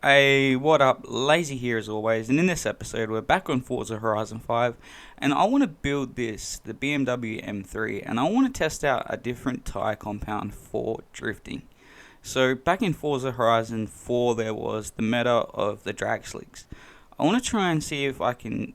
Hey, what up? Lazy here as always, and in this episode we're back on Forza Horizon 5, and I want to build the BMW M3, and I want to test out a different tyre compound for drifting. So back in Forza Horizon 4 there was the meta of the drag slicks. I want to try and see if I can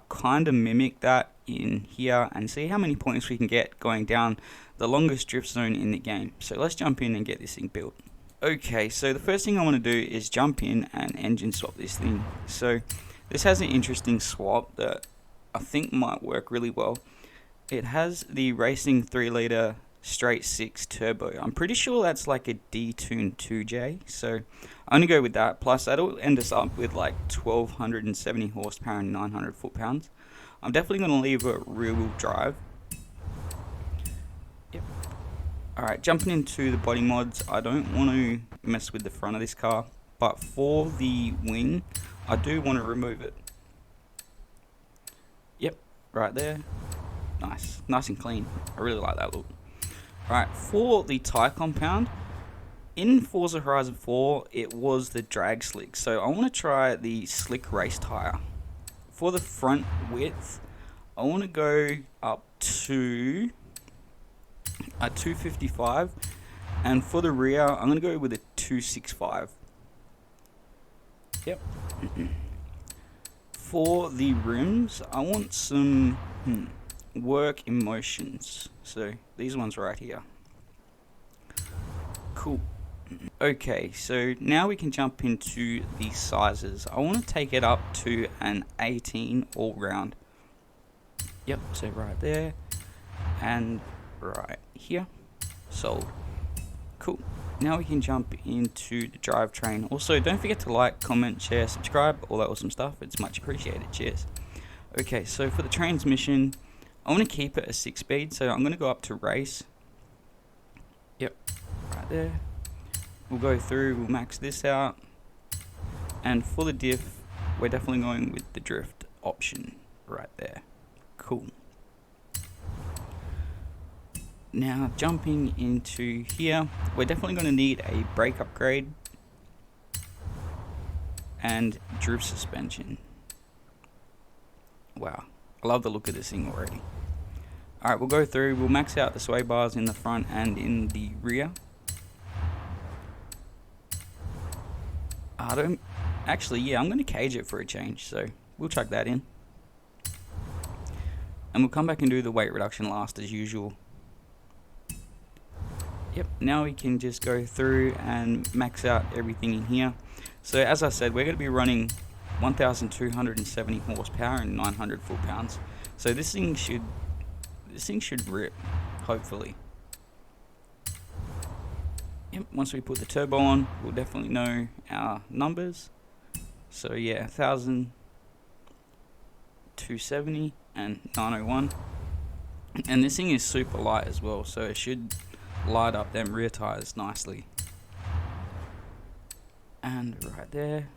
kind of mimic that in here and see how many points we can get going down the longest drift zone in the game. So let's jump in and get this thing built. Okay, so the first thing I want to do is jump in and engine swap this thing. So this has an interesting swap that I think might work really well. It has the racing 3 litre straight 6 turbo. I'm pretty sure that's like a detuned 2J, so I'm gonna go with that. Plus that'll end us up with like 1270 horsepower and 900 foot-pounds. I'm definitely gonna leave a rear wheel drive. Alright, jumping into the body mods, I don't want to mess with the front of this car, but for the wing, I do want to remove it. Yep, right there. Nice and clean. I really like that look. Alright, for the tyre compound, in Forza Horizon 4, it was the drag slick, so I want to try the slick race tyre. For the front width, I want to go up to a 255, and for the rear I'm going to go with a 265. Yep. For the rims I want some work emotions, so these ones right here. Cool. Okay, so now we can jump into the sizes. I want to take it up to an 18 all round. Yep, so right there and right here. Sold. Cool. Now we can jump into the drivetrain. Also, don't forget to like, comment, share, subscribe, all that awesome stuff. It's much appreciated. Cheers. Okay, so for the transmission, I want to keep it a 6-speed, so I'm going to go up to race. Yep, right there. We'll go through, we'll max this out. And for the diff, we're definitely going with the drift option right there. Cool. Now jumping into here, we're definitely going to need a brake upgrade and drift suspension. Wow, I love the look of this thing already. Alright, we'll go through, we'll max out the sway bars in the front and in the rear. I'm going to cage it for a change, so we'll chuck that in. And we'll come back and do the weight reduction last as usual. Yep, now we can just go through and max out everything in here. So as I said, we're going to be running 1270 horsepower and 900 foot-pounds. So this thing should rip, hopefully. Yep, once we put the turbo on, we'll definitely know our numbers. So yeah, 1270 and 901. And this thing is super light as well, so it should light up them rear tires nicely. And right there,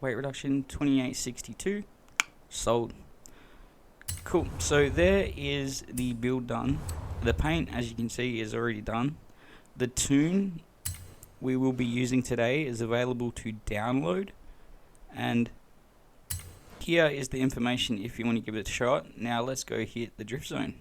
weight reduction 2862. Sold. Cool. So there is the build done. The paint, as you can see, is already done. The tune we will be using today is available to download, and here is the information if you want to give it a shot. Now let's go hit the drift zone.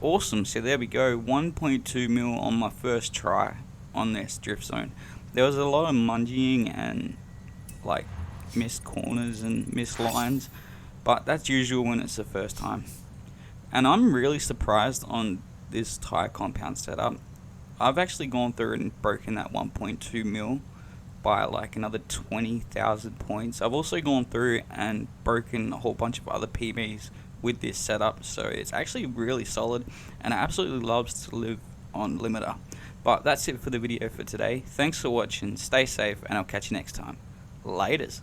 awesome. So there we go, 1.2 mil on my first try on this drift zone. There was a lot of munging and like missed corners and missed lines, but that's usual when it's the first time. And I'm really surprised on this tyre compound setup. I've actually gone through and broken that 1.2 mil by like another 20,000 points. I've also gone through and broken a whole bunch of other PBs with this setup, so it's actually really solid, and I absolutely loves to live on limiter. But that's it for the video for today. Thanks for watching, stay safe, and I'll catch you next time. Laters.